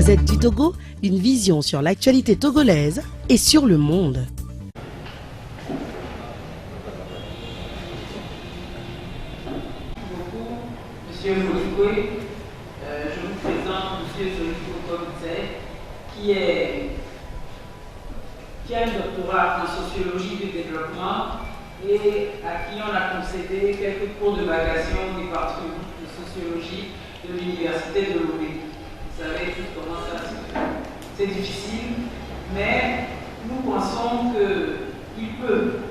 Gazette du Togo, une vision sur l'actualité togolaise et sur le monde. Monsieur Folikwe, je vous présente Monsieur Zoliko Komitse, qui a un doctorat en sociologie du développement et à qui on a concédé quelques cours de vacation du département de sociologie de l'université de Lomé. Vous savez tous comment ça se fait. C'est difficile, mais nous pensons qu'il peut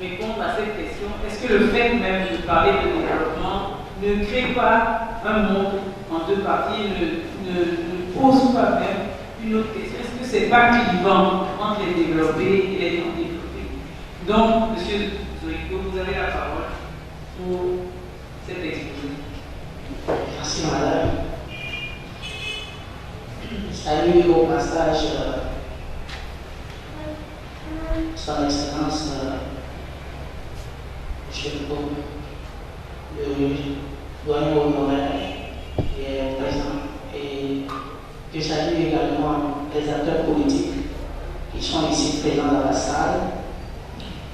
répondre à cette question. Est-ce que le fait même de parler de développement ne crée pas un monde en deux parties, ne pose pas même une autre question? Est-ce que c'est pas clivant entre les développés et les non développés? Donc, Monsieur Zoiko, vous avez la parole pour cet exposé. Merci madame. Salut au passage Son Excellence Monsieur le doyen honoraire qui est présent, et je salue également les acteurs politiques qui sont ici présents dans la salle,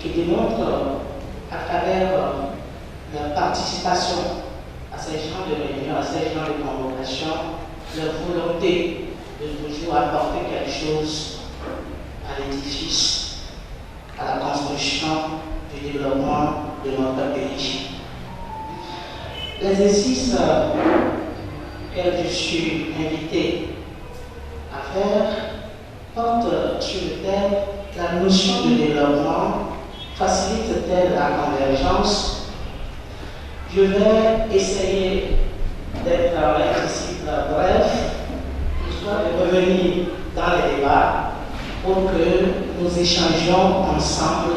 qui démontrent à travers leur participation à ces genres de réunions, à ces genres de convocations, leur volonté de toujours apporter quelque chose à l'édifice, à la construction du développement de notre pays. L'exercice que je suis invité à faire porte sur le thème « La notion de développement facilite-t-elle la convergence ?» Je vais essayer d'être ici bref, histoire de revenir dans les débats pour que nous échangions ensemble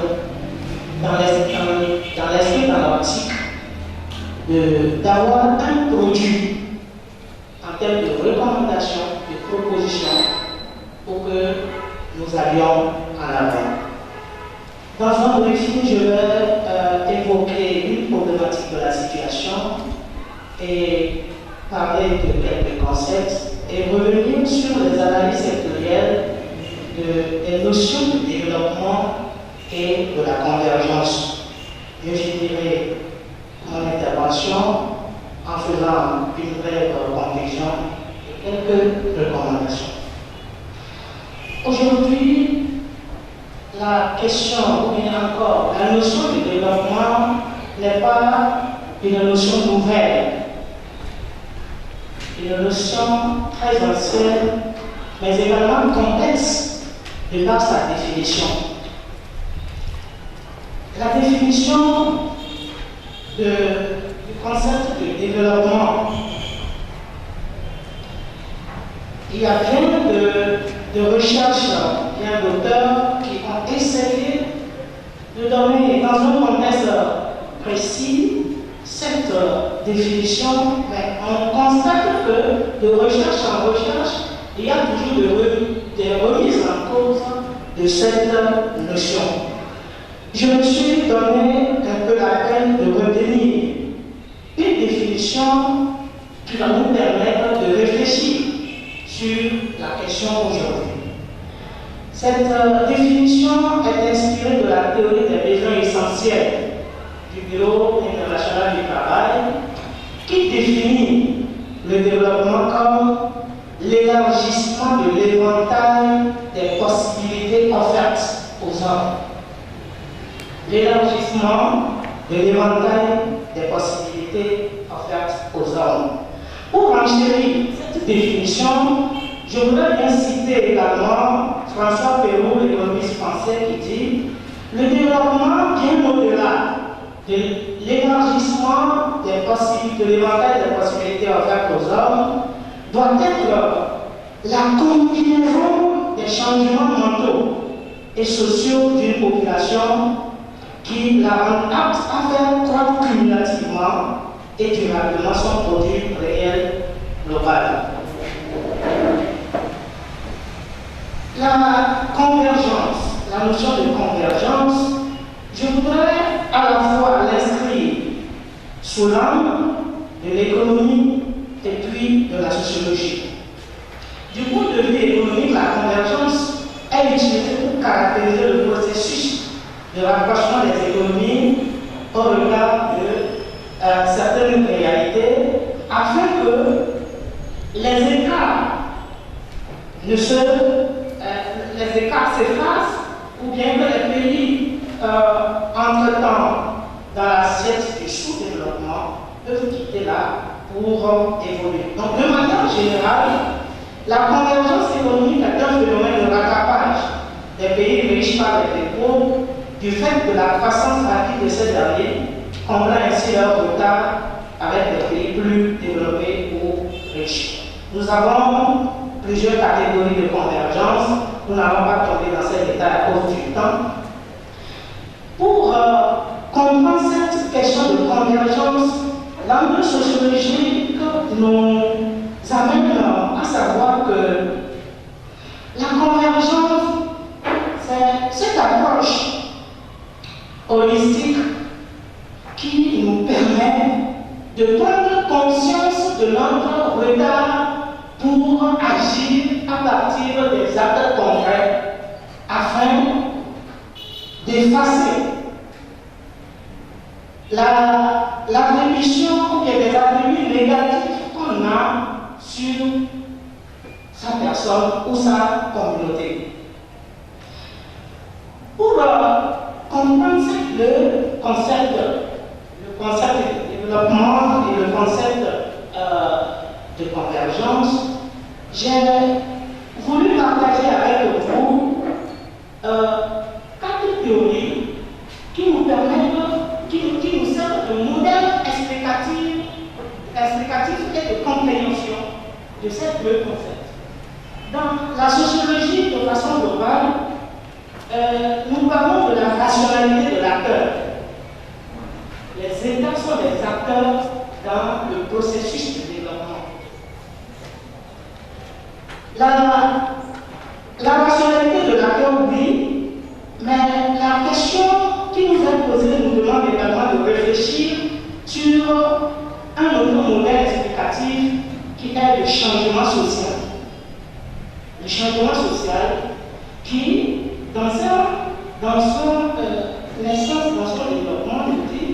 dans l'esprit, dans l'optique d'avoir un produit en termes de recommandations, de propositions pour que nous allions en avant. Dans un briefing, je vais évoquer une problématique de la situation et parler de quelques concepts et revenir sur les analyses sectorielles des notions de développement et de la convergence. Je finirai mon intervention en faisant une brève conclusion et quelques recommandations. Aujourd'hui, la question, ou bien encore, la notion de développement n'est pas une notion nouvelle, une notion très ancienne, mais également complexe de par sa définition. La définition du concept de développement, il y a plein de recherches, bien d'auteurs qui ont essayé de donner dans un contexte précis cette définition, mais on constate que de recherche en recherche, il y a toujours des remises en cause de cette notion. Je me suis donné un peu la peine de retenir une définition qui va nous permettre de réfléchir sur la question aujourd'hui. Cette définition est inspirée de la théorie des besoins essentiels du Bureau international du travail, qui définit le développement comme l'élargissement de l'éventail des possibilités offertes aux hommes. L'élargissement de l'éventail des possibilités offertes aux hommes. Pour enchérir cette définition, je voudrais bien citer également François Perrault, l'économiste français, qui dit « Le développement, bien au-delà de l'élargissement des possibilités, de l'éventail des possibilités offertes aux hommes, doit être la combinaison des changements mentaux et sociaux d'une population qui la rend apte à faire croître cumulativement et durablement son produit réel global. » La convergence, la notion de convergence, je voudrais à la fois l'inscrire sous l'angle de l'économie et puis de la sociologie. Du les écarts s'effacent, ou bien que les pays, entre-temps, dans l'assiette du sous-développement, peuvent quitter là pour évoluer. Donc, de manière générale, la convergence économique est un phénomène de rattrapage des pays riches par les pays pauvres du fait de la croissance rapide de ces derniers, comblant ainsi leur retard avec les pays plus développés ou riches. Nous avons plusieurs catégories de convergence. Nous n'allons pas tomber dans ces détails à cause du temps. Pour comprendre cette question de convergence, l'angle sociologique nous amène à savoir que la convergence, c'est cette approche holistique qui nous permet de prendre conscience de notre retard pour agir à partir des actes concrets afin d'effacer l'attribution et des attributs négatifs qu'on a sur sa personne ou sa communauté. Pour comprendre le concept de développement et le concept de convergence, j'ai voulu partager avec vous 4 théories qui nous permettent, qui nous servent de modèle explicatif et de compréhension de ces 2 concepts. Dans la sociologie, de façon globale, nous parlons de la rationalité de l'acteur. Les États sont des acteurs dans le processus de développement. La rationalité de l'acteur, oui, mais la question qui nous est posée nous demande également de réfléchir sur un autre modèle explicatif qui est le changement social. Le changement social qui, dans son naissance, dans son développement, nous dit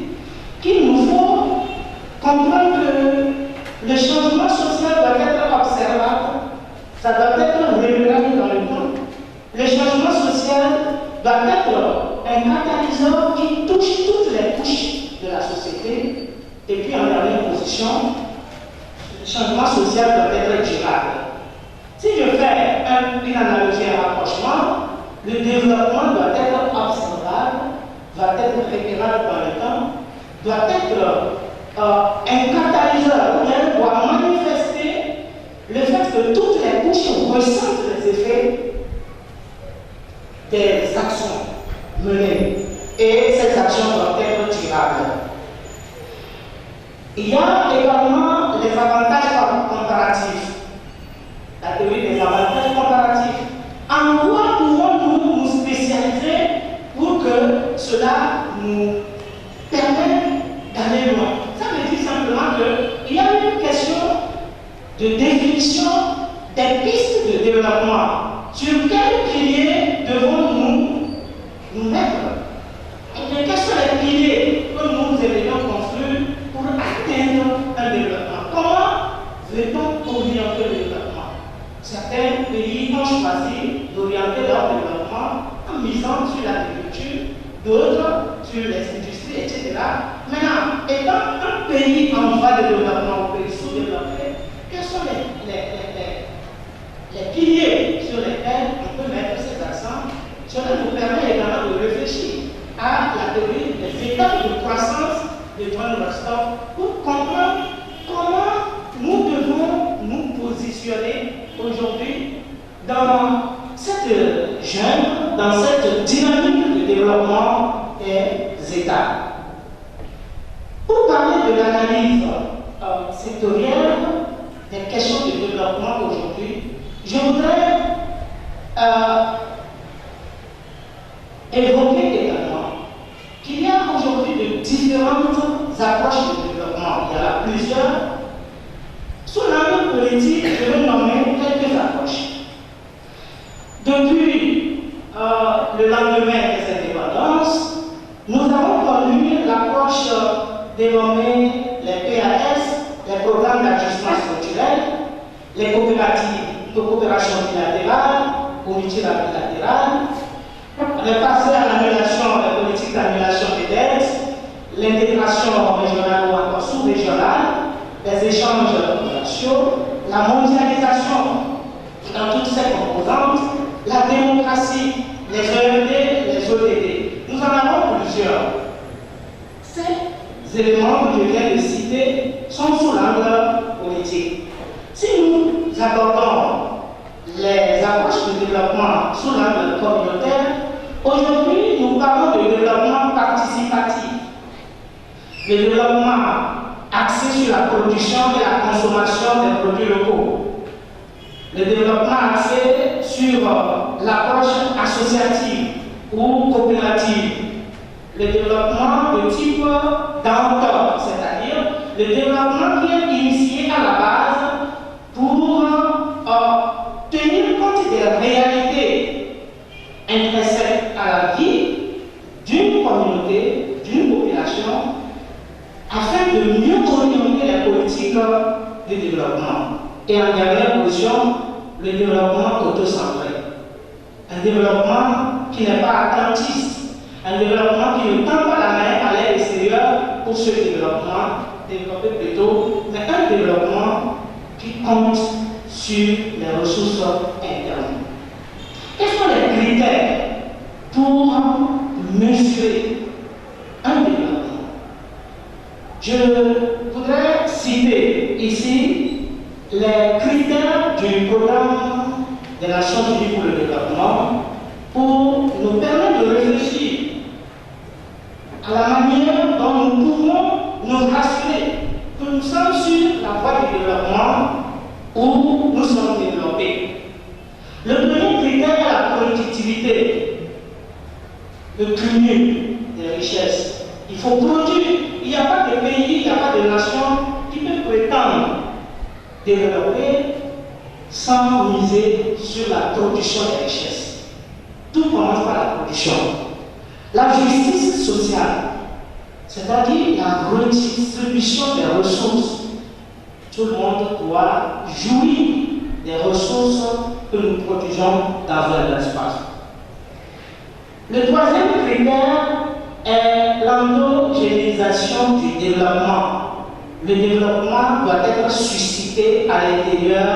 qu'il nous faut comprendre que le changement social doit être observable, ça doit être régulier dans le temps. Le changement social doit être un catalyseur qui touche toutes les couches de la société. Et puis en dernière position, le changement social doit être durable. Si je fais une analogie, un rapprochement, le développement doit être observable, doit être récurrent dans le temps, doit être un catalyseur, ou doit manifester le fait que toutes les couches ressentent les effets des actions menées. Et ces actions doivent être durables. Il y a également les avantages comparatifs. La théorie des avantages comparatifs. En quoi pouvons-nous nous spécialiser pour que cela nous permette d'aller loin? Ça veut dire simplement qu'il y a une question de définition des pistes de développement. Sur quel pilier devons-nous nous mettre? Et quels sont les piliers que nous devons construire pour atteindre un développement? Comment veut-on orienter le développement? Certains pays ont choisi d'orienter leur développement en misant sur l'agriculture, d'autres sur les industries, etc. Maintenant, étant un pays en voie de développement, un pays sous-développé, quels sont les piliers sur lesquels on peut mettre ces accents? Cela nous permet également de réfléchir à la théorie des étapes de croissance de John Rostock pour comprendre comment nous devons nous positionner aujourd'hui dans cette jungle, dans cette dynamique de développement des États. Pour parler de l'analyse sectorielle des questions de développement aujourd'hui, je voudrais évoquer également qu'il y a aujourd'hui de différentes approches de développement. Il y en a plusieurs. Sous l'angle politique, je vais nommer quelques approches. Depuis le lendemain des indépendances, nous avons connu l'approche dénommée les PAS, les programmes d'ajustement structurel, les coopératives coopération bilatérale ou multilatérale. On est passé à l'annulation, la politique d'annulation des dettes, l'intégration régionale ou encore sous-régionale, les échanges commerciaux, la mondialisation dans toutes ses composantes, la démocratie, les EED, les ODD. Nous en avons plusieurs. Ces éléments que je viens de citer sont sous l'angle politique. Si nous abordons les approches de développement sous l'angle communautaire, aujourd'hui nous parlons de développement participatif, de développement axé sur la production et la consommation des produits locaux, le développement axé sur l'approche associative ou coopérative, le développement de type d'entor, c'est-à-dire le développement qui est initié à la base pour tenir compte des réalités intrinsèques à la vie d'une communauté, d'une population, afin de mieux orienter les politiques de développement. Et en dernière position, le développement autocentré. Un développement qui n'est pas attentiste, un développement qui ne tend pas la main à l'aide extérieure pour ce développer plutôt, mais un développement qui compte sur les ressources internes. Quels sont les critères pour mesurer un développement? Je voudrais citer ici les critères du programme des Nations Unies pour le développement pour nous permettre de réfléchir à la manière dont nous pouvons nous rassurer que nous sommes sur la voie du développement où nous sommes développés. Le premier critère est la productivité, le cumul des richesses. Il faut produire. Il n'y a pas de pays, il n'y a pas de nation qui peut prétendre développer sans miser sur la production des richesses. Tout commence par la production. La justice sociale, c'est-à-dire la redistribution des ressources. Tout le monde doit jouir des ressources que nous produisons dans un espace. Le troisième critère est l'endogénisation du développement. Le développement doit être suscité à l'intérieur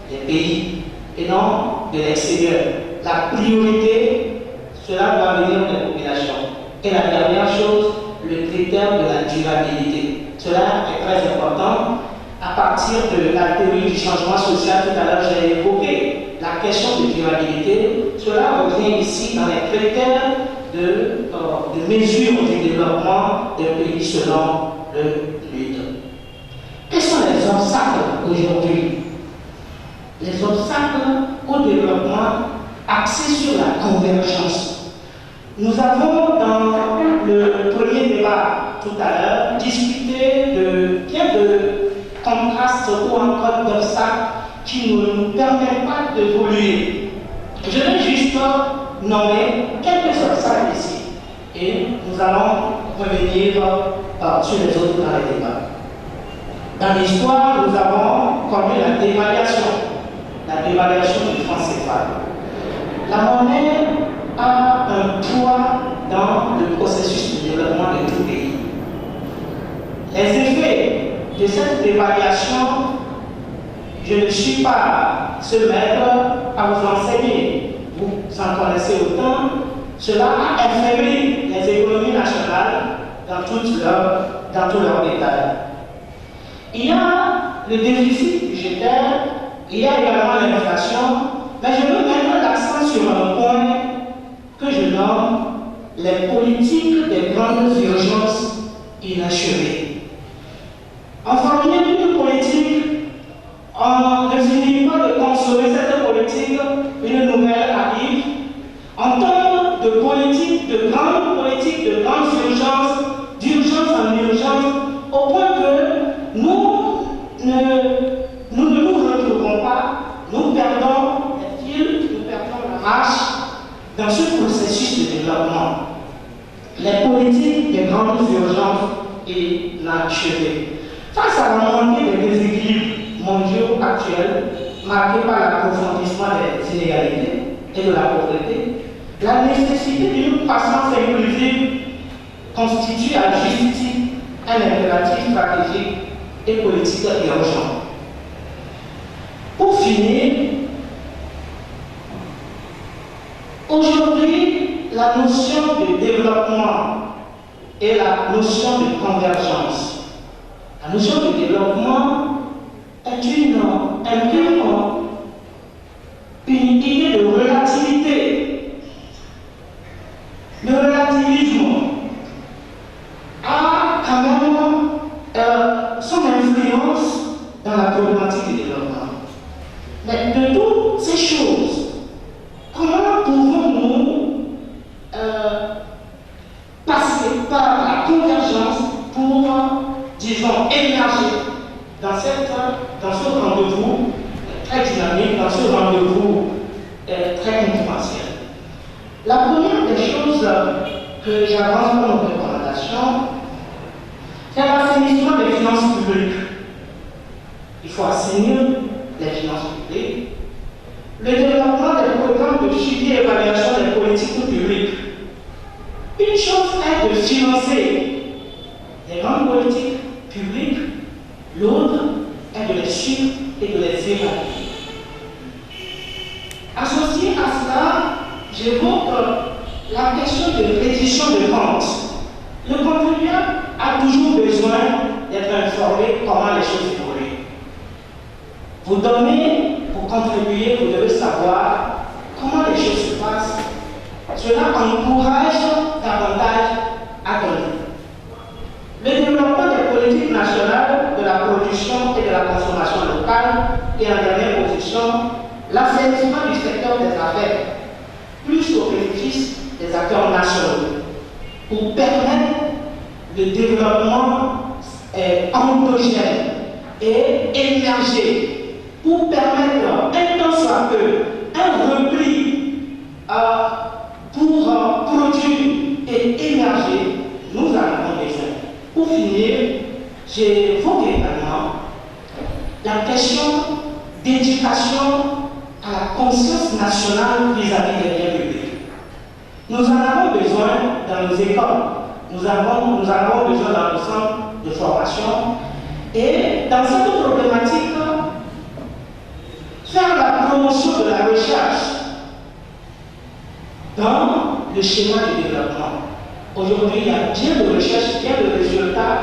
des pays et non de l'extérieur. La priorité, cela doit venir des populations. Et la dernière chose, le critère de la durabilité. Cela est très important. À partir de la théorie du changement social, tout à l'heure j'ai évoqué la question de durabilité. Cela revient ici dans les critères de mesure du développement des pays selon le lutte. Quels sont les obstacles aujourd'hui? Les obstacles au développement axés sur la convergence. Nous avons dans le premier débat tout à l'heure discuté de bien de contrastes ou encore d'obstacles qui ne nous permettent pas d'évoluer. Je vais juste nommer quelques obstacles ici et nous allons revenir sur les autres dans les débats. Dans l'histoire, nous avons connu la dévaluation du franc CFA. La monnaie a un poids dans le processus de développement de tout pays. Les effets de cette dévaluation, je ne suis pas ce maître à vous enseigner. Vous en connaissez autant. Cela a affaibli les économies nationales dans tous leurs détails. Il y a le déficit budgétaire, il y a également l'inflation, mais je veux mettre l'accent sur un point que je nomme les politiques des grandes urgences inachevées. En formant une politique, on ne finit pas de consommer cette politique, une nouvelle arrive. En termes de politique, de grandes urgences, d'urgence en urgence, au point que nous ne nous retrouvons pas, nous perdons les fils, nous perdons la marche dans ce processus de développement. Les politiques des grandes urgences inachevées. Face à la montée des déséquilibres mondiaux actuels, marquée par l'approfondissement des inégalités et de la pauvreté, la nécessité d'une croissance inclusive constitue à juste titre un impératif stratégique et politique urgent. Pour finir, aujourd'hui, la notion de développement et la notion de convergence. La notion de développement imprime une idée de relativité, de relativisme, a quand même son influence dans la problématique du développement. Mais de toutes ces choses, comment pouvons-nous passer par la convergence pour, disons, émerger dans ce rendez-vous très dynamique, dans ce rendez-vous très concurrentiel? La première des choses que j'avance dans nos recommandations, c'est l'assainissement des finances publiques. Il faut assainir les finances publiques. Le développement des programmes de suivi et évaluation des politiques publiques. Une chose est de financer les grandes politiques publiques, l'autre est de les suivre et de les évaluer. Associé à cela, j'évoque la question de reddition de comptes. Le contribuable a toujours besoin d'être informé comment les choses évoluent. Vous donnez, pour contribuer, vous devez savoir comment les choses se passent. Cela encourage davantage à donner. Le développement des politiques nationales de la production et de la consommation locale et en dernière position, l'assainissement du secteur des affaires, plus au bénéfice des acteurs nationaux, pour permettre le développement endogène et émerger, pour permettre un temps soit peu un repli pour produire et émerger, nous en avons besoin. Pour finir, j'évoque également la question d'éducation à la conscience nationale vis-à-vis des biens publics. Nous en avons besoin dans nos écoles, nous en avons besoin dans nos centres de formation. Et dans cette problématique, faire la promotion de la recherche dans le schéma du développement. Aujourd'hui, il y a bien de recherches, bien de résultats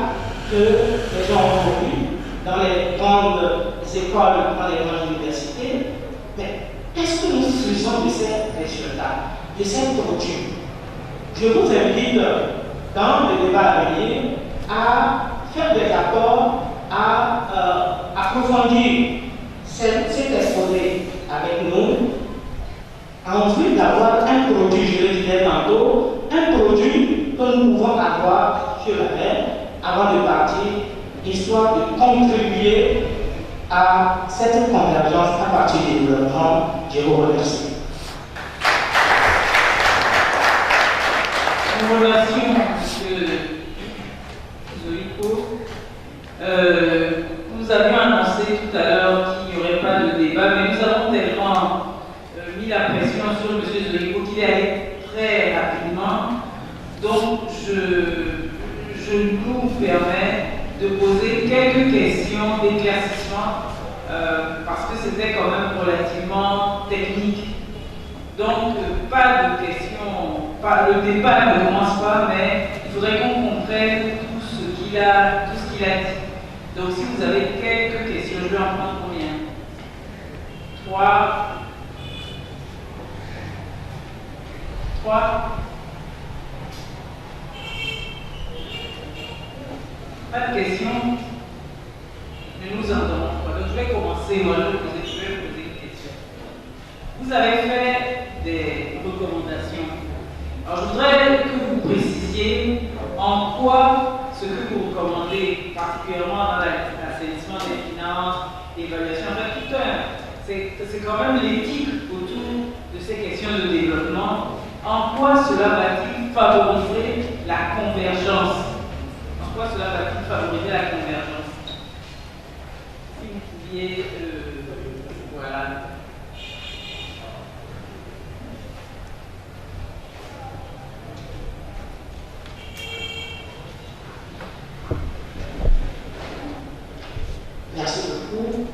que les gens ont produits dans les grandes écoles, dans les grandes universités. Mais qu'est-ce que nous faisons de ces résultats, de ces produits? Je vous invite, dans le débat à venir, à faire des apports, à approfondir cet exposé avec nous, en vue d'avoir un produit, je le disais tantôt, un produit que nous pouvons avoir sur la main avant de partir, histoire de contribuer à cette convergence à partir du développement. Je vous remercie. En relation, M. Zoïko, nous avions annoncé tout à l'heure qu'il n'y aurait pas de débat, mais nous avons tellement mis la pression sur M. Zoïko qu'il est allé très rapidement. Donc, je nous permets de poser quelques questions d'éclaircissement parce que c'était quand même relativement technique. Donc, pas de questions, le débat ne commence pas, mais il faudrait qu'on comprenne tout ce qu'il a dit. Donc, si vous avez quelques questions, je vais en prendre combien? 3. Pas de questions? Ne nous entendons pas. Donc, je vais commencer, moi, je vais poser une question. Vous avez fait des recommandations. Alors, je voudrais que vous précisiez en quoi ce que vous recommandez, particulièrement dans l'assainissement des finances, l'évaluation, c'est quand même l'éthique autour de ces questions de développement. En quoi cela va-t-il favoriser la convergence? En quoi cela va-t-il favoriser la convergence? Si vous pouviez... voilà. Voilà. Merci beaucoup.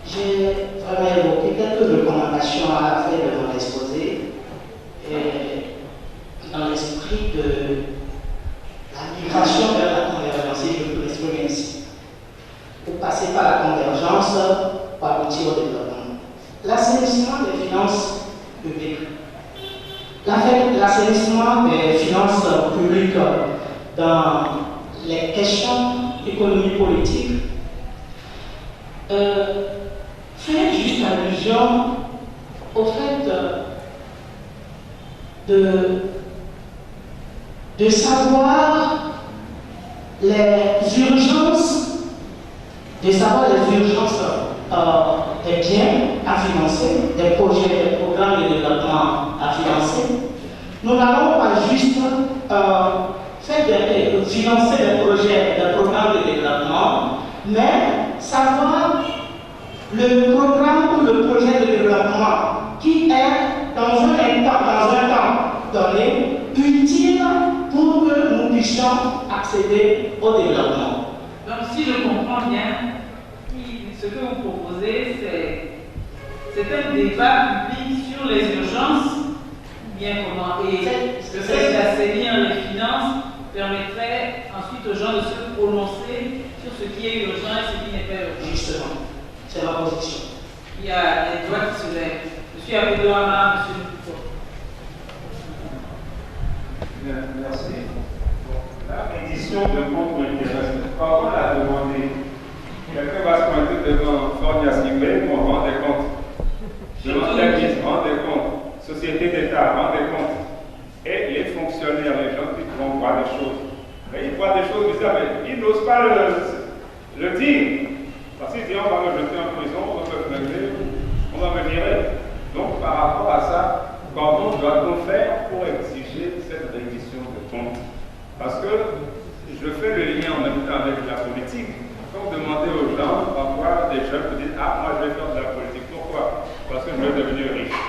J'ai vraiment évoqué quelques recommandations à faire de mon exposé dans l'esprit de la migration vers la convergence, si je peux l'exprimer ainsi. Pour passer par la convergence, pour aboutir au développement. L'assainissement des finances publiques. L'assainissement des finances publiques dans les questions d'économie politique fait juste allusion au fait de savoir les urgences, des biens à financer, des projets, des programmes de développement à financer. Nous n'allons pas juste financer des projets, des programmes de développement, mais savoir le programme ou le projet de développement qui est dans un temps donné utile pour que nous puissions accéder au développement. Donc si je comprends bien, ce que vous proposez, c'est un débat public sur les urgences, bien comment, et le fait d'assainir les finances permettrait ensuite aux gens de se prononcer sur ce qui est urgent et ce qui n'est pas urgent. Justement, c'est ma position. Il y a des doigts qui se lèvent. Monsieur Abedouama, monsieur Poupo. Merci. La pétition de compte m'intéresse. Quand on l'a demandé, quelqu'un va se pointer devant Fornia Singbe pour rendre des comptes. Devant l'Église, rendre des comptes. Société d'État, rendre des comptes. Et les fonctionnaires, les gens qui vont voir des choses. Mais ils voient des choses bizarres, mais ils n'osent pas le dire. Parce qu'ils disent on va me jeter en prison, on va me flinguer, on va me virer. Donc par rapport à ça, comment doit-on faire pour exiger cette reddition de comptes? Parce que je fais le lien en même temps avec la politique. Quand vous demandez aux gens, parfois des jeunes vous disent ah, moi je vais faire de la politique. Pourquoi? Parce que je veux devenir riche.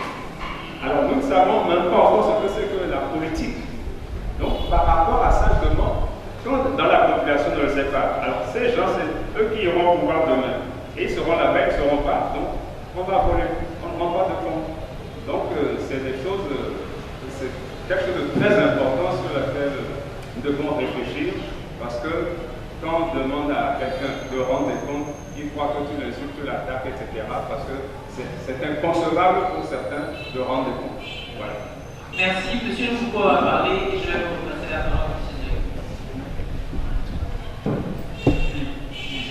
Alors nous ne savons même pas encore ce que c'est que la politique. Donc par rapport à ça, justement, quand dans la population ne le sait pas, alors ces gens, c'est eux qui auront au pouvoir demain. Et ils seront là-bas, ils ne seront pas. Donc on va voler, on ne rend pas de compte. Donc c'est des choses, c'est quelque chose de très important sur laquelle nous devons réfléchir. Parce que quand on demande à quelqu'un de rendre des comptes, il croit que tu l'insultes, tu l'attaques, etc. Parce que c'est inconcevable pour certains de rendre des comptes. Voilà. Merci, monsieur Foucault a parlé et je vais vous passer la parole, monsieur.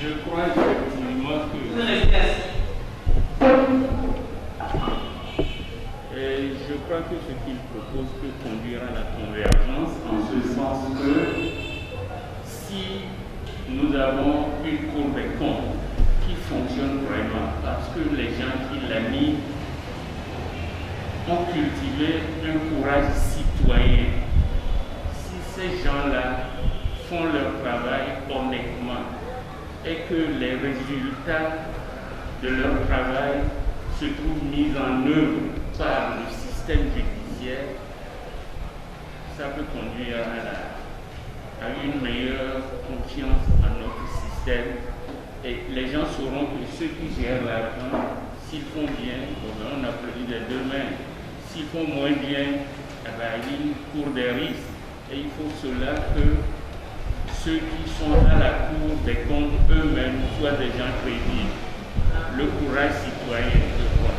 Je crois effectivement que... Vous restez assis. Je crois que ce qu'il propose peut conduire à la convergence, en ce sens que si nous avons une Cour des comptes qui fonctionne vraiment, parce que les gens qui l'animent ont cultivé un courage citoyen. Si ces gens-là font leur travail honnêtement et que les résultats de leur travail se trouvent mis en œuvre par le système judiciaire, ça peut conduire à une meilleure confiance en notre système. Et les gens sauront que ceux qui gèrent l'argent, s'ils font bien, on applaudit des deux mains. S'ils font moins bien, ils courent des risques. Et il faut cela que ceux qui sont à la Cour des comptes eux-mêmes soient des gens crédibles. Le courage citoyen, je crois.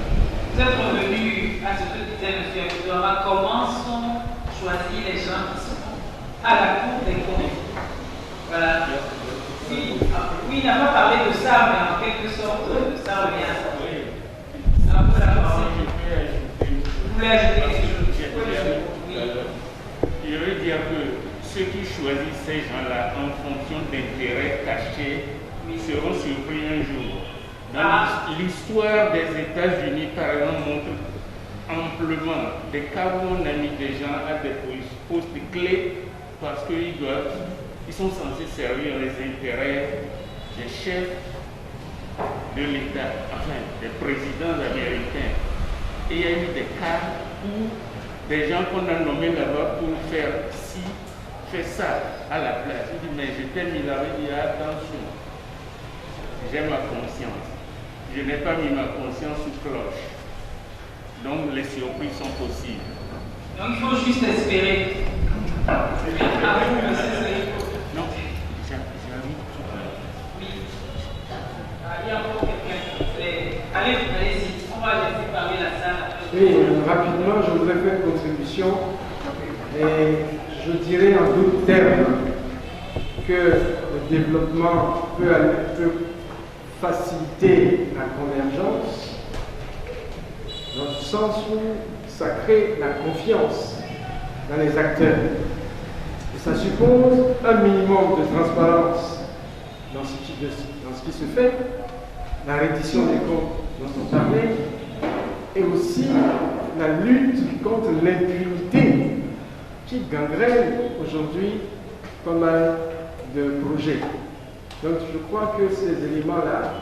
Vous êtes revenu à ce que disait M. Abedouama, comment sont choisis les gens qui sont à la Cour des comptes? Voilà. Oui, il n'a pas parlé de ça, mais en quelque sorte, ça revient à ça. Oui. Alors, vous la Je Vous voulez ajouter quelque chose? Oui. Je veux dire que ceux qui choisissent ces gens-là en fonction d'intérêts cachés seront surpris un jour. Dans l'histoire des États-Unis, par exemple, montre amplement des cas où on a mis des gens à des postes clés parce qu'ils sont censés servir les intérêts des chefs de l'État, enfin des présidents américains. Et il y a eu des cas où des gens qu'on a nommés là-bas pour faire ci, fait ça à la place. Il dit, mais je t'ai mis là, il dit, attention, j'ai ma conscience. Je n'ai pas mis ma conscience sous cloche. Donc les surprises sont possibles. Donc il faut juste espérer. Ah, vous, monsieur Seiko. Non, j'arrive tout à l'heure. Oui. Il y a encore quelqu'un. Allez-y, on va laisser parler la salle. Oui, rapidement, je voudrais faire une contribution et je dirais en d'autres termes que le développement peut faciliter la convergence dans le sens où ça crée la confiance dans les acteurs. Et ça suppose un minimum de transparence dans ce qui se fait, la reddition des comptes dont on parlait, et aussi la lutte contre l'impunité qui gangrène aujourd'hui pas mal de projets. Donc je crois que ces éléments-là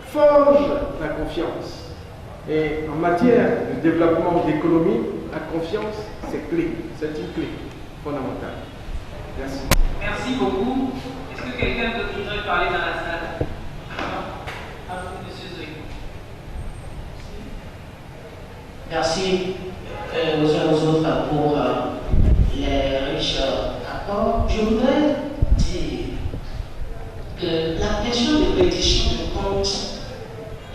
forgent la confiance. Et en matière de développement d'économie, la confiance, c'est clé. C'est une clé fondamentale. Merci. Merci beaucoup. Est-ce que quelqu'un d'autre voudrait parler dans la salle? À vous, monsieur Seiko. Merci aux uns aux autres pour les riches apports. Je voudrais dire que la question de reddition de comptes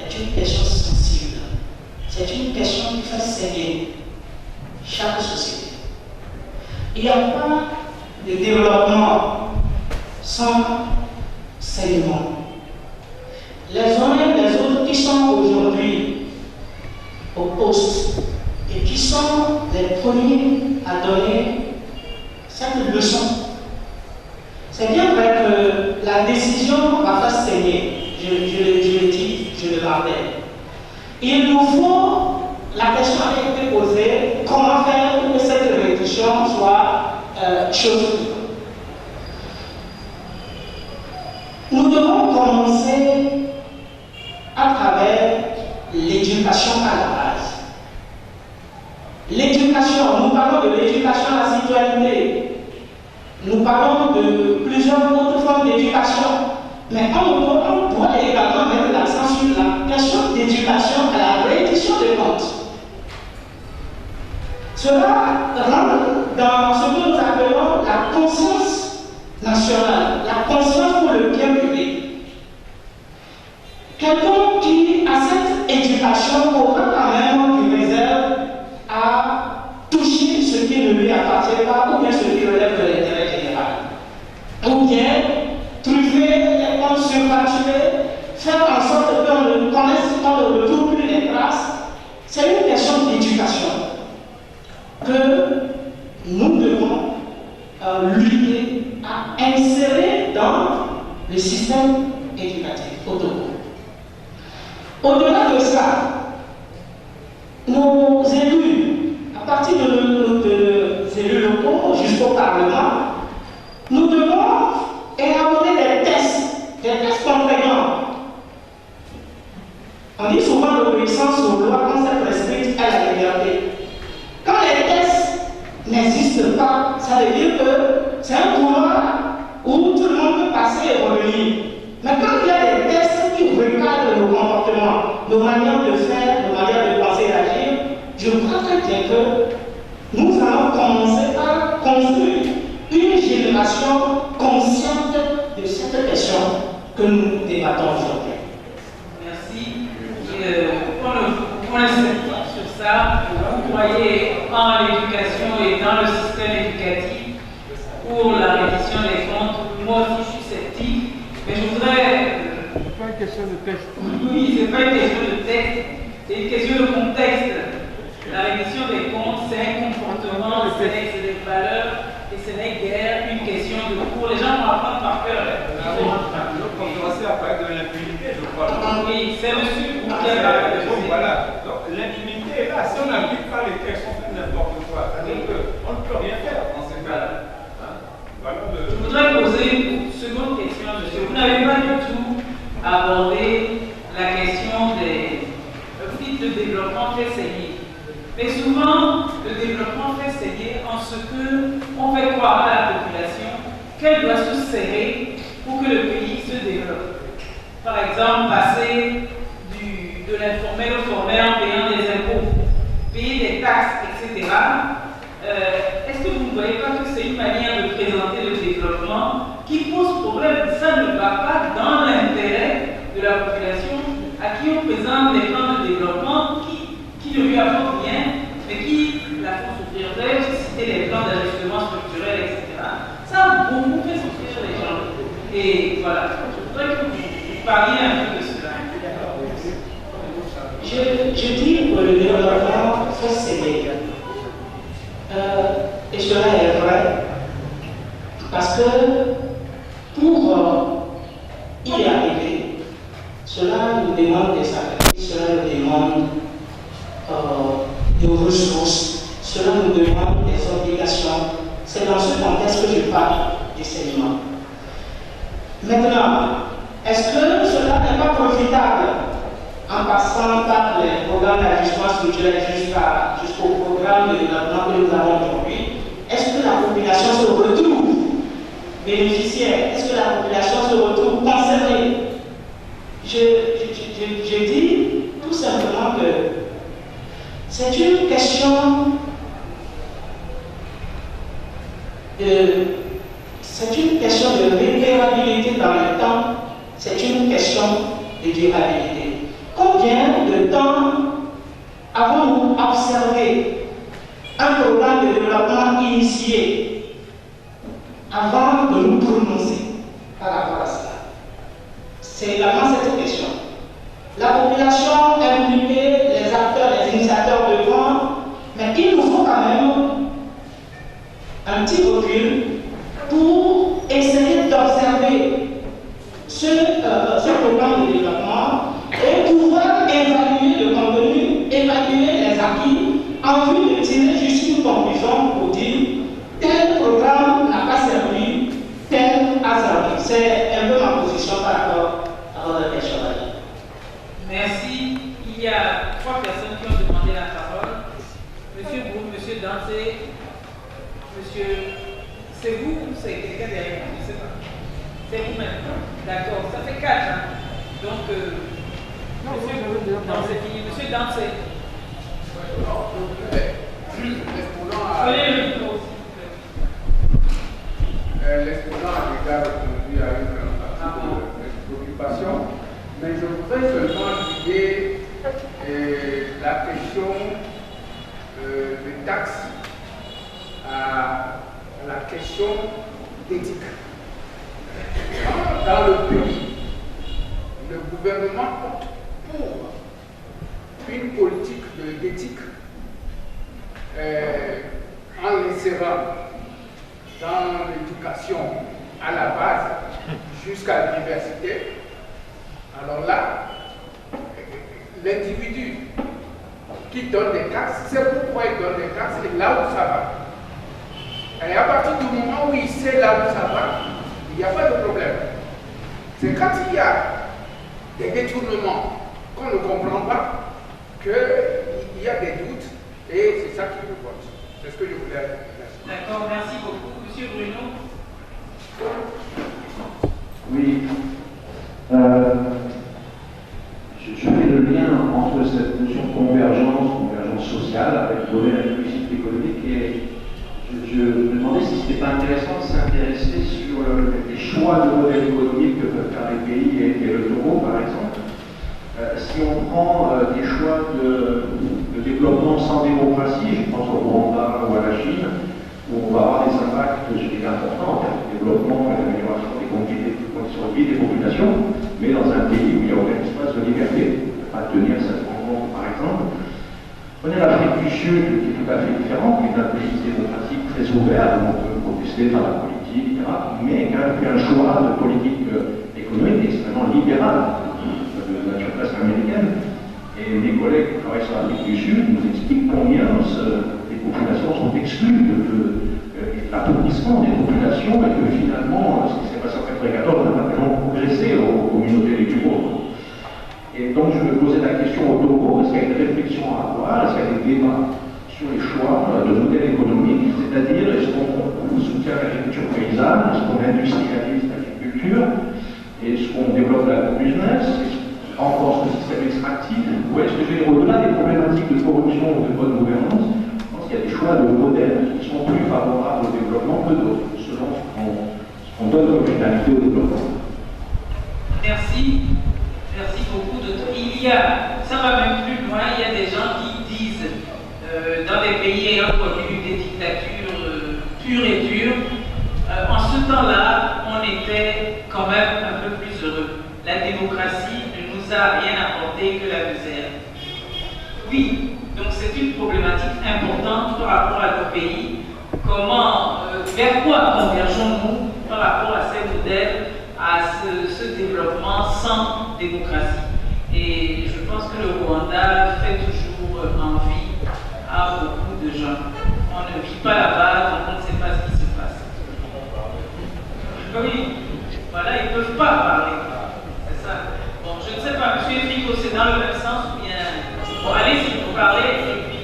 est une question sensible. C'est une question qui fait saigner chaque société. Il n'y a pas de développement sans saignement. Les uns et les autres qui sont aujourd'hui au poste et qui sont les premiers à donner cette leçon. C'est bien vrai que la décision va faire saigner, je le dis, je le rappelle. Il nous faut, la question a été posée, comment faire pour que cette réduction soit chose. Nous devons commencer à travers l'éducation à la base. L'éducation, nous parlons de l'éducation à la citoyenneté. Nous parlons de plusieurs autres formes d'éducation. Mais on doit également mettre l'accent sur la question d'éducation à la reddition des comptes. Cela rentre dans ce que nous appelons la conscience nationale, la conscience pour le bien public. Quelqu'un qui a cette éducation aura quand même une réserve à toucher ce qui ne lui appartient pas ou bien ce qui relève de l'intérêt général. Ou bien truffer les comptes surfacturés, faire en sorte qu'on ne connaisse pas le retour plus les traces. C'est une question d'éducation que nous devons lutter à insérer dans le système éducatif autour. Au-delà de ça, nos élus, à partir de nos élus locaux jusqu'au Parlement, nous devons élaborer des tests contraignants. On dit souvent l'obéissance aux lois quand c'est prescrite à la liberté. Quand les tests n'existent pas, ça veut dire que c'est un couloir où tout le monde peut passer et revenir. Mais quand il y a des tests qui recadrent nos comportements, nos manières de faire, nos manières de penser et d'agir, je crois très bien que nous allons commencer à construire une génération consciente de cette question que nous débattons aujourd'hui. Merci. Pour l'instant, sur ça, vous croyez en l'éducation et dans le système éducatif pour la reddition des comptes. Moi aussi, je suis sceptique, mais je voudrais. C'est pas une question de texte. Oui, c'est pas une question de texte, c'est une question de contexte. La reddition des comptes, c'est un comportement, c'est des valeurs, et ce n'est guère une question de cours. Les gens vont apprendre par cœur. Donc, on commençait à parler de l'impunité, je crois. Oui, c'est monsieur qui a parlé de donc, voilà. Donc, l'impunité est là. Si on n'applique pas les textes, on fait n'importe quoi. C'est-à-dire qu'on ne peut rien faire dans ces cas-là. Je voudrais poser une seconde question, monsieur. Vous n'avez pas du tout abordé la question dites le développement fait saigner. Mais souvent, le développement fait saigner en ce qu'on fait croire à la population qu'elle doit se serrer pour que le pays se développe. Par exemple, passer de l'informel au formel en payant des impôts, payer des taxes, etc. Est-ce que vous ne voyez pas que c'est une manière de présenter le développement qui pose problème? Ça ne va pas dans l'intérêt de la population à qui on présente des plans de développement qui ne lui apportent rien, mais qui la font souffrir. Vous avez cité les plans d'ajustement structurel, etc. Ça a beaucoup fait souffrir les gens. Et voilà, je voudrais que vous parliez un peu de cela. Je dis que le développement fait saigner. Et cela est vrai, parce que pour y arriver, cela nous demande des sacrifices, cela nous demande des ressources, cela nous demande des obligations. C'est dans ce contexte que je parle du saignement. Maintenant, est-ce que cela n'est pas profitable en passant par les programmes d'ajustement structurel jusqu'au programme de développement que nous avons aujourd'hui? Est-ce que la population se retrouve bénéficiaire? Est-ce que la population se retrouve concernée? Je dis tout simplement que c'est une question de réparabilité dans le temps, c'est une question de durabilité. Combien de temps avons-nous observé un programme de développement initié avant de nous prononcer par rapport à cela? C'est également cette question. La population impliquée, les acteurs, les initiateurs devant, mais il nous faut quand même un petit recul pour essayer d'observer ce programme de développement et pouvoir évaluer le contenu, évaluer les acquis en vue de tirer juste une conclusion pour dire tel programme n'a pas servi, tel a servi. C'est un peu ma position par rapport à votre question. Merci. Il y a 3 personnes qui ont demandé la parole. Monsieur Brou, Monsieur Danté, Monsieur... C'est vous ou c'est quelqu'un derrière? Je ne sais pas. C'est vous-même. D'accord, ça fait 4. Hein. Donc, Monsieur Brou, non, c'est fini. Monsieur Danté. Prenez le micro, s'il vous plaît. L'exposant a déjà répondu à une partie de mes préoccupations, mais je voudrais seulement lier la question des taxes à la question d'éthique. Dans le pays, le gouvernement opte pour une politique d'éthique en l'insérant dans l'éducation à la base jusqu'à l'université. Alors là, l'individu qui donne des taxes, c'est pourquoi il donne des taxes et là où ça va. Et à partir du moment où il sait là où ça va, il n'y a pas de problème. C'est quand il y a des détournements qu'on ne comprend pas qu'il y a des doutes et c'est ça qui me pose. C'est ce que je voulais dire. D'accord, merci beaucoup. Monsieur Bruno. Oui. Je fais le lien entre cette notion de convergence sociale avec le volet inclusif économique et je me demandais si ce n'était pas intéressant de s'intéresser sur les choix de modèles économiques que peuvent faire les pays et le Togo par exemple. Si on prend des choix de développement sans démocratie, je pense au Rwanda ou à la Chine, où on va avoir des impacts importants en termes de développement et d'amélioration des conditions de vie des populations, mais dans un pays où il n'y a aucun espace de liberté, pas tenir cette rencontre par exemple. Prenez l'Afrique du Sud, qui est tout à fait différente, qui est un pays démocratique très ouvert, où on peut protester dans la politique, etc., mais qui a fait un choix de politique économique extrêmement libérale, de nature presque américaine. Et mes collègues qui travaillent sur l'Afrique du Sud nous expliquent combien les populations sont exclues de l'appauvrissement des populations et que finalement, ce qui s'est passé en 1994 n'a pas vraiment progressé aux communautés les plus pauvres. Et donc je me posais la question au Togo, est-ce qu'il y a une réflexion à avoir, est-ce qu'il y a des débats sur les choix de modèles économiques, c'est-à-dire est-ce qu'on soutient l'agriculture paysanne, est-ce qu'on industrialise l'agriculture, est-ce qu'on développe l'agro-business, est-ce qu'on renforce le système extractif, ou est-ce que au-delà des problématiques de corruption ou de bonne gouvernance, je pense qu'il y a des choix de modèles qui sont plus favorables au développement que d'autres, selon ce qu'on donne comme finalité au développement. Merci. Merci beaucoup. Ça va même plus loin, il y a des gens qui disent, dans des pays ayant connu des dictatures pures et dures, en ce temps-là, on était quand même un peu plus heureux. La démocratie ne nous a rien apporté que la misère. Oui, donc c'est une problématique importante par rapport à nos pays. Vers quoi convergeons-nous par rapport à ces modèles, à ce développement sans démocratie? Et je pense que le Rwanda fait toujours envie à beaucoup de gens. On ne vit pas là-bas, donc on ne sait pas ce qui se passe. Oui, voilà, ils ne peuvent pas parler. C'est ça. Bon, je ne sais pas, M. Fico, c'est dans le même sens ou bien. Bon, allez-y, vous parlez, et puis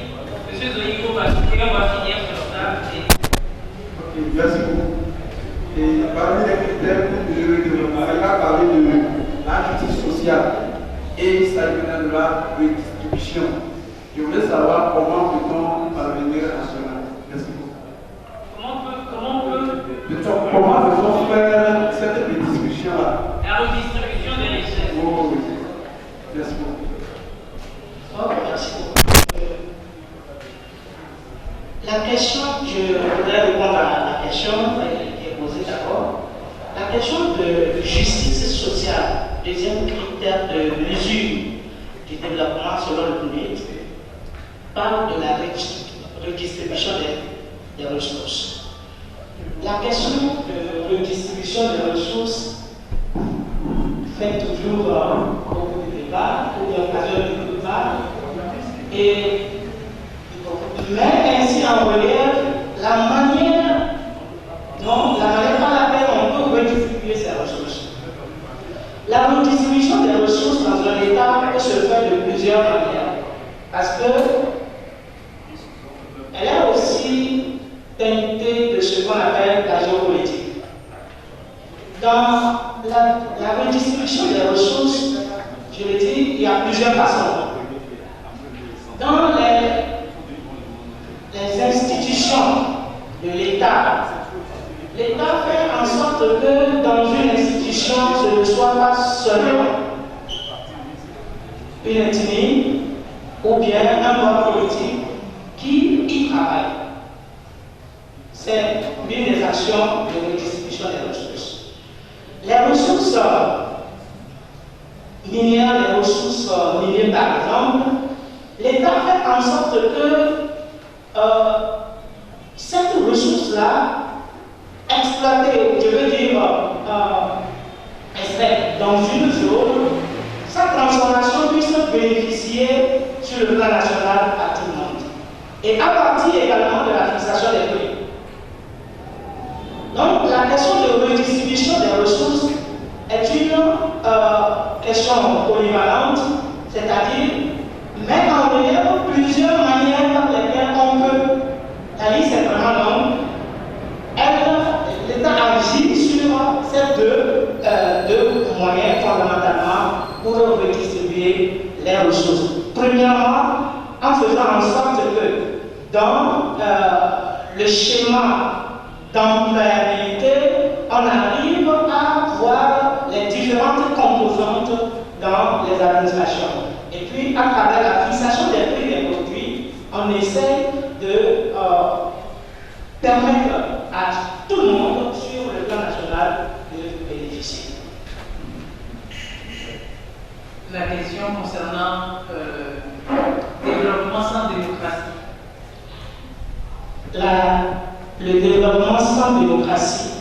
M. Zoïko va finir sur ça. Ok, merci beaucoup. Et parmi les critères que je vais développer, il a parlé de la justice sociale et il s'agit de la redistribution. Je voulais savoir comment peut-on parvenir à cela. Merci beaucoup. Comment peut-on faire cette redistribution-là? La redistribution des richesses. Oh, oui. Merci beaucoup. Oh, merci beaucoup. La question, je voudrais répondre à la question qui est posée d'abord. La question de justice sociale, deuxième critère de mesure du développement selon le PNUD, parle de la redistribution des ressources. La question de redistribution des ressources fait toujours beaucoup de débats, ou d'occasion de débats, mais ainsi en relief la manière par laquelle on peut redistribuer ces ressources. La redistribution des ressources dans un État peut se faire de plusieurs manières, parce que elle est aussi teintée de ce qu'on appelle la géopolitique. Dans la redistribution des ressources, je le dis, il y a plusieurs façons. Dans les institutions de l'État, l'État fait en sorte que dans une institution, ce ne soit pas seulement une ethnie ou bien un bord politique qui y travaille. C'est une des actions de redistribution des ressources. Les ressources minières, les ressources minières par exemple, l'État fait en sorte que cette ressource-là, exploitée, je veux dire, extraite dans une zone, sa transformation puisse bénéficier sur le plan national à tout le monde. Et à partir également de la fixation des prix. Donc la question de redistribution des ressources est une question polyvalente, c'est-à-dire mettre en relief plusieurs manières par lesquelles on peut, la liste est vraiment longue, l'État agit sur ces deux moyens fondamentalement pour redistribuer les ressources. Premièrement, en faisant en sorte que dans le schéma d'employabilité, on arrive à voir les différentes composantes dans les administrations. Et puis, à travers la fixation des prix des produits, on essaie de permettre à tout le monde, sur le plan national, de bénéficier. La question concernant développement sans démocratie. Le développement sans démocratie.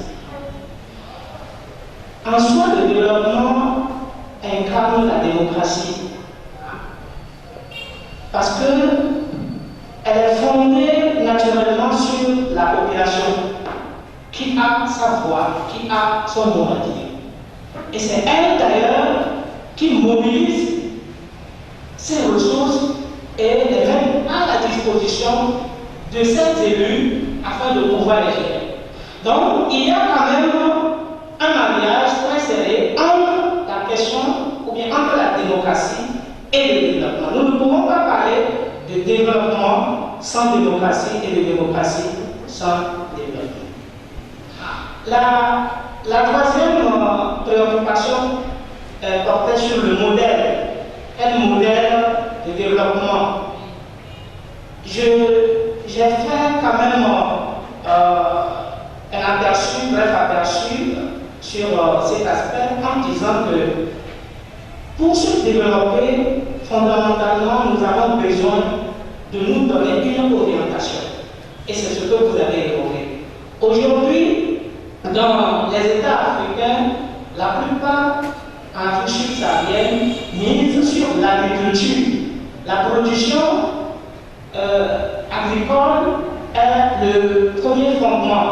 En soi, le développement incarne la démocratie. Parce qu'elle est fondée naturellement sur la population qui a sa voix, qui a son mot à dire. Et c'est elle d'ailleurs qui mobilise ces ressources et les mettre à la disposition de ces élus afin de pouvoir les gérer. Donc, il y a quand même un mariage très serré entre la question, ou bien entre la démocratie et le développement. Nous ne pouvons pas parler de développement sans démocratie et de démocratie sans développement. La troisième préoccupation portait sur le modèle, quel modèle de développement. J'ai fait quand même un aperçu, bref aperçu sur cet aspect en disant que pour se développer, fondamentalement, nous avons besoin de nous donner une orientation. Et c'est ce que vous avez évoqué. Aujourd'hui, dans les États africains, la plupart en Afrique subsaharienne misent sur l'agriculture. La production agricole est le premier fondement.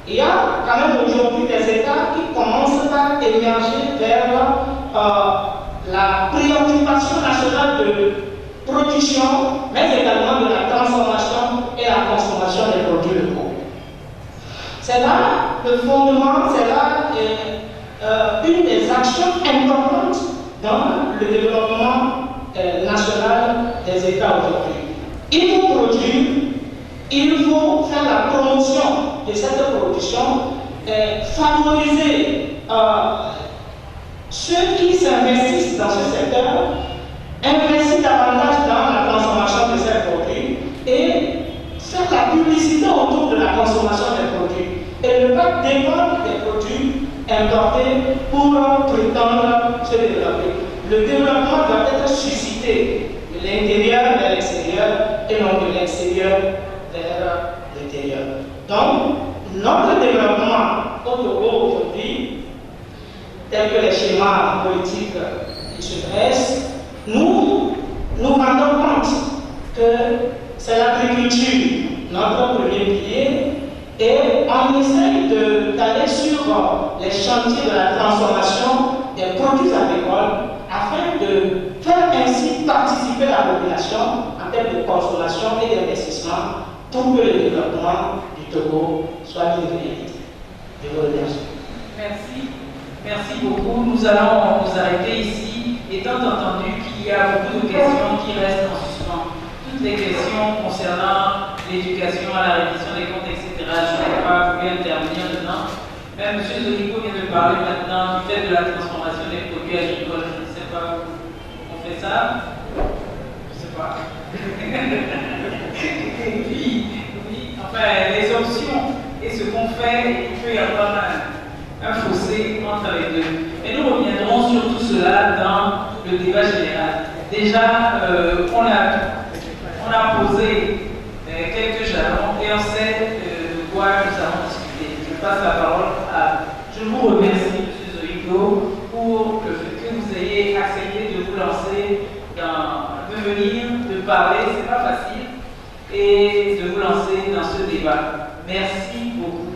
Il y a quand même aujourd'hui des États qui commencent à émerger vers la préoccupation nationale de production, mais également de la transformation et la consommation des produits locaux. C'est là le fondement, c'est là une des actions importantes dans le développement national des États aujourd'hui. Il faut produire, il faut faire la promotion de cette production, favoriser ceux qui s'investissent dans ce secteur, investir davantage dans la consommation de ces produits et faire la publicité autour de la consommation des produits et ne pas dépendre des produits importés pour prétendre se développer. Le développement doit être suscité de l'intérieur vers l'extérieur et non de l'extérieur vers l'intérieur. Donc, notre développement au Togo aujourd'hui, tel que les schémas politiques se dressent, nous rendons compte que c'est l'agriculture, notre premier pilier, et on essaye d'aller sur les chantiers de la transformation des produits agricoles afin de faire ainsi participer la population en termes de consommation et d'investissement pour que le développement du Togo soit une réalité. Je vous remercie. Merci. Merci beaucoup. Nous allons nous arrêter ici, étant entendu qu'il y a beaucoup de questions qui restent en suspens. Toutes les questions concernant l'éducation, à la révision des comptes, etc., je n'ai pas voulu intervenir dedans. Même M. Zolico vient de parler maintenant du fait de la transformation des produits agricoles. Je ne sais pas où on fait ça. Je ne sais pas. Et puis, oui, enfin, les options et ce qu'on fait, il peut y avoir un fossé entre les deux. Et nous reviendrons sur tout cela dans le débat général. Déjà, on a posé quelques jalons et on sait de quoi nous avons discuté. Je passe la parole à... Je vous remercie, M. Zolico, pour le fait que vous ayez accepté de vous lancer de venir, de parler, c'est pas facile, et de vous lancer dans ce débat. Merci beaucoup.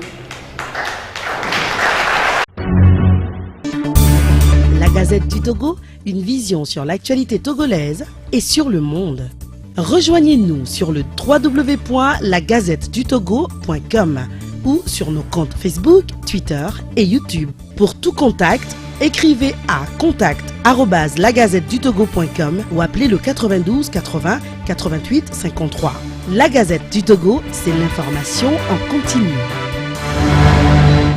La Gazette du Togo, une vision sur l'actualité togolaise et sur le monde. Rejoignez-nous sur le www.lagazettedutogo.com ou sur nos comptes Facebook, Twitter et YouTube. Pour tout contact, écrivez à contact@lagazettedutogo.com ou appelez le 92 80 88 53. La Gazette du Togo, c'est l'information en continu.